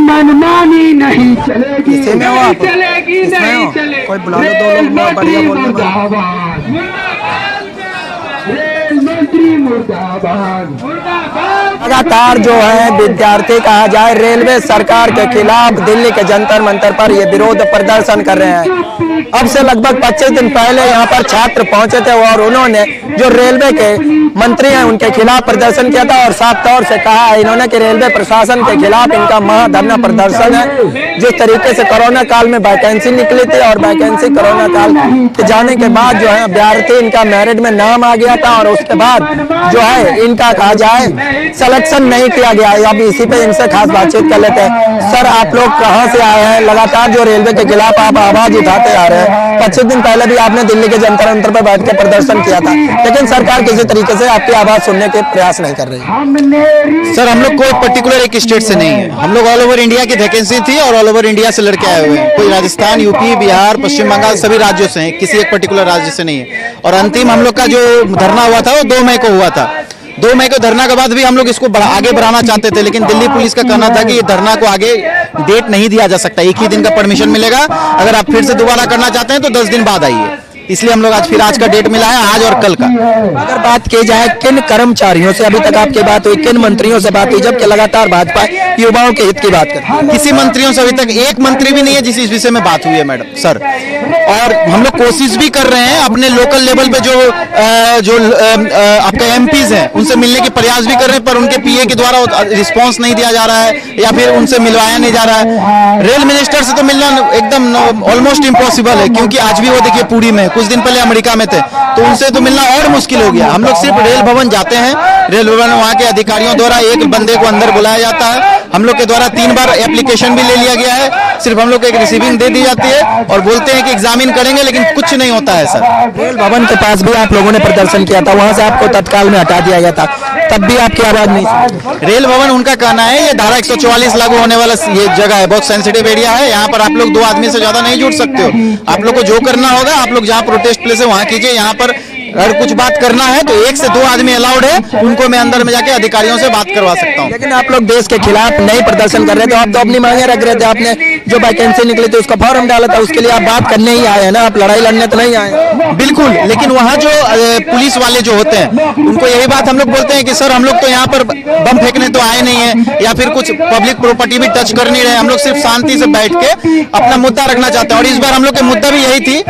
मनमानी नहीं चलेगी, नहीं चलेगी, नहीं चलेगी। कोई बुला लो, दो लोग बढ़िया बोल रहे हैं। रेल मंत्री मुर्दाबाद, लगातार जो है विद्यार्थी कहा जाए रेलवे सरकार के खिलाफ दिल्ली के जंतर मंतर पर ये विरोध प्रदर्शन कर रहे हैं। अब से लगभग 25 दिन पहले यहाँ पर छात्र पहुंचे थे और उन्होंने जो रेलवे के मंत्री हैं उनके खिलाफ प्रदर्शन किया था और साफ तौर से कहा है इन्होंने कि रेलवे प्रशासन के खिलाफ इनका महाधरना प्रदर्शन है। जिस तरीके से कोरोना काल में वैकेंसी निकली थी और वैकेंसी कोरोना काल के जाने के बाद जो है अभ्यर्थी इनका मेरिट में नाम आ गया था और उसके बाद जो है इनका कहा जाए सिलेक्शन नहीं किया गया। अब इसी पे इनसे खास बातचीत कर लेते हैं। सर, आप लोग कहाँ से आए हैं? लगातार जो रेलवे के खिलाफ आप आवाज उठाते आ रहे हैं। 25 दिन पहले भी आपने दिल्ली के जंतर मंतर पर बैठ के प्रदर्शन किया था, लेकिन सरकार किसी तरीके से आपकी आवाज सुनने के प्रयास नहीं कर रही। सर, हम लोग कोई पर्टिकुलर एक स्टेट से नहीं है, हम लोग ऑल ओवर इंडिया की वैकेंसी थी और ऑल ओवर इंडिया से लड़के आए हुए हैं। कोई राजस्थान, यूपी, बिहार, पश्चिम बंगाल सभी राज्यों से हैं, किसी एक पर्टिकुलर राज्य से नहीं है। और अंतिम हम लोग का जो धरना हुआ था वो 2 मई को हुआ था। 2 मई को धरना के बाद भी हम लोग इसको आगे बढ़ाना चाहते थे, लेकिन दिल्ली पुलिस का कहना था कि ये धरना को आगे डेट नहीं दिया जा सकता, एक ही दिन का परमिशन मिलेगा। अगर आप फिर से दोबारा करना चाहते हैं तो 10 दिन बाद आइए। इसलिए हम लोग आज का डेट मिला है, आज और कल का। अगर बात की जाए किन कर्मचारियों से अभी तक आपकी बात हुई, किन मंत्रियों से बात हुई, जबकि लगातार भाजपा युवाओं के हित की बात करती है? किसी मंत्रियों से अभी तक एक मंत्री भी नहीं है जिस इस विषय में बात हुई है मैडम सर। और हम लोग कोशिश भी कर रहे हैं अपने लोकल लेवल पे जो आपके एमपीज हैं उनसे मिलने के प्रयास भी कर रहे हैं, पर उनके पीए के द्वारा रिस्पांस नहीं दिया जा रहा है या फिर उनसे मिलवाया नहीं जा रहा है। रेल मिनिस्टर से तो मिलना एकदम ऑलमोस्ट इम्पॉसिबल है, क्योंकि आज भी वो देखिए पुरी में, कुछ दिन पहले अमेरिका में थे, तो उनसे तो मिलना और मुश्किल हो गया। हम लोग सिर्फ रेल भवन जाते हैं, रेल भवन वहाँ के अधिकारियों द्वारा एक बंदे को अंदर बुलाया जाता है। हम लोग के द्वारा 3 बार एप्लीकेशन भी ले लिया गया है, सिर्फ हम लोग को एक रिसीविंग दे दी जाती है और बोलते हैं कि एग्जामिन करेंगे, लेकिन कुछ नहीं होता है सर। रेल भवन के पास भी आप लोगों ने प्रदर्शन किया था, वहां से आपको तत्काल में हटा दिया गया था, तब भी आपकी आवाज नहीं सुनी। रेल भवन उनका कहना है ये धारा 144 लागू होने वाला ये जगह है, बहुत सेंसिटिव एरिया है, यहाँ पर आप लोग 2 आदमी से ज्यादा नहीं जुड़ सकते हो। आप लोग को जो करना होगा, आप लोग जहाँ प्रोटेस्ट प्लेस है वहाँ कीजिए। यहाँ पर अगर कुछ बात करना है तो 1 से 2 आदमी अलाउड है, उनको मैं अंदर में जाके अधिकारियों से बात करवा सकता हूँ। लेकिन आप लोग देश के खिलाफ नहीं प्रदर्शन कर रहे थे, आप तो अपनी मांगे रख रहे थे। आपने जो वैकेंसी निकली थी उसका फॉर्म डाला था, उसके लिए आप बात करने ही आए हैं ना, आप लड़ाई लड़ने तो नहीं आए। बिल्कुल, लेकिन वहाँ जो पुलिस वाले जो होते हैं उनको यही बात हम लोग बोलते हैं कि सर हम लोग तो यहाँ पर बम फेंकने तो आए नहीं है या फिर कुछ पब्लिक प्रॉपर्टी भी टच कर नहीं रहे, हम लोग सिर्फ शांति से बैठ के अपना मुद्दा रखना चाहते हैं। और इस बार हम लोग का मुद्दा भी यही थी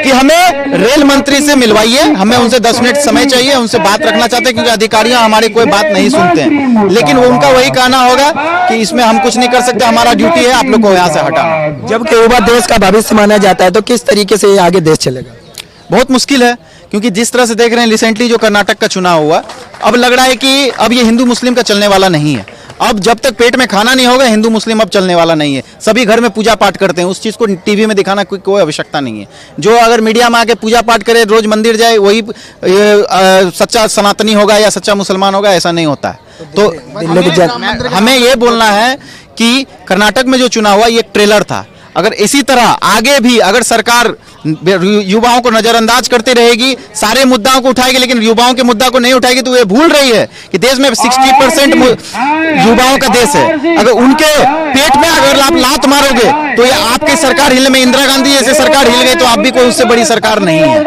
कि हमें रेल मंत्री से मिलवाइए, हमें उनसे 10 मिनट समय चाहिए, उनसे बात रखना चाहते हैं, क्योंकि अधिकारियां हमारी कोई बात नहीं सुनते हैं। लेकिन वो उनका वही कहना होगा कि इसमें हम कुछ नहीं कर सकते, हमारा ड्यूटी है आप लोग को यहाँ से हटाना। जबकि युवा देश का भविष्य माना जाता है, तो किस तरीके से आगे देश चलेगा? बहुत मुश्किल है, क्योंकि जिस तरह से देख रहे हैं रिसेंटली जो कर्नाटक का चुनाव हुआ, अब लग रहा है कि अब ये हिंदू मुस्लिम का चलने वाला नहीं है। अब जब तक पेट में खाना नहीं होगा हिंदू मुस्लिम अब चलने वाला नहीं है। सभी घर में पूजा पाठ करते हैं, उस चीज को टीवी में दिखाना कोई आवश्यकता नहीं है। जो अगर मीडिया में आके पूजा पाठ करे, रोज मंदिर जाए, वही सच्चा सनातनी होगा या सच्चा मुसलमान होगा, ऐसा नहीं होता है। तो हमें ये बोलना है कि कर्नाटक में जो चुनाव हुआ ये ट्रेलर था। अगर इसी तरह आगे भी अगर सरकार युवाओं को नजरअंदाज करती रहेगी, सारे मुद्दाओं को उठाएगी लेकिन युवाओं के मुद्दा को नहीं उठाएगी, तो ये भूल रही है कि देश में 60% युवाओं का देश है। अगर उनके पेट में अगर आप लात मारोगे तो ये आपकी सरकार हिलने में, इंदिरा गांधी जैसे सरकार हिल गई तो आप भी कोई उससे बड़ी सरकार नहीं है।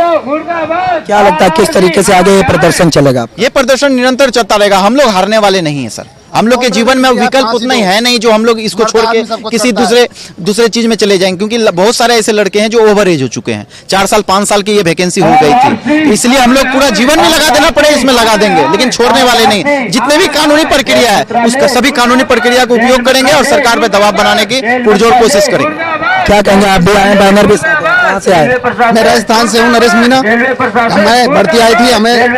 क्या लगता है किस तरीके से आगे ये प्रदर्शन चलेगा? ये प्रदर्शन निरंतर चलता रहेगा, हम लोग हारने वाले नहीं है सर। हम लोग के जीवन में विकल्प उतना ही है नहीं जो हम लोग इसको छोड़ के किसी दूसरे चीज में चले जाएंगे, क्योंकि बहुत सारे ऐसे लड़के हैं जो ओवर एज हो चुके हैं। 4 साल 5 साल की ये वैकेंसी हो गई थी, इसलिए हम लोग पूरा जीवन में लगा देना पड़े इसमें लगा देंगे, लेकिन छोड़ने वाले नहीं। जितने भी कानूनी प्रक्रिया है उसका सभी कानूनी प्रक्रिया का उपयोग करेंगे और सरकार पे दबाव बनाने की पुरजोर कोशिश करेंगे। क्या कहेंगे? आप भी आए, बैनर भी कहाँ से आए? मैं राजस्थान से हूँ, नरेश मीना। हमें भर्ती आई थी, हमें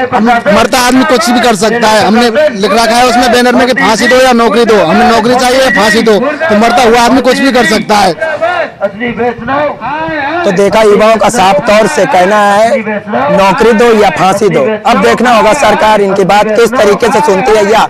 मरता आदमी कुछ भी कर सकता है। हमने लिख रखा है उसमें बैनर में कि फांसी दो या नौकरी दो, हमें नौकरी चाहिए या फांसी दो, तो मरता हुआ आदमी कुछ भी कर सकता है। तो देखा, युवाओं का साफ तौर से कहना है नौकरी दो या फांसी दो। अब देखना होगा सरकार इनकी बात किस तरीके से सुनती है या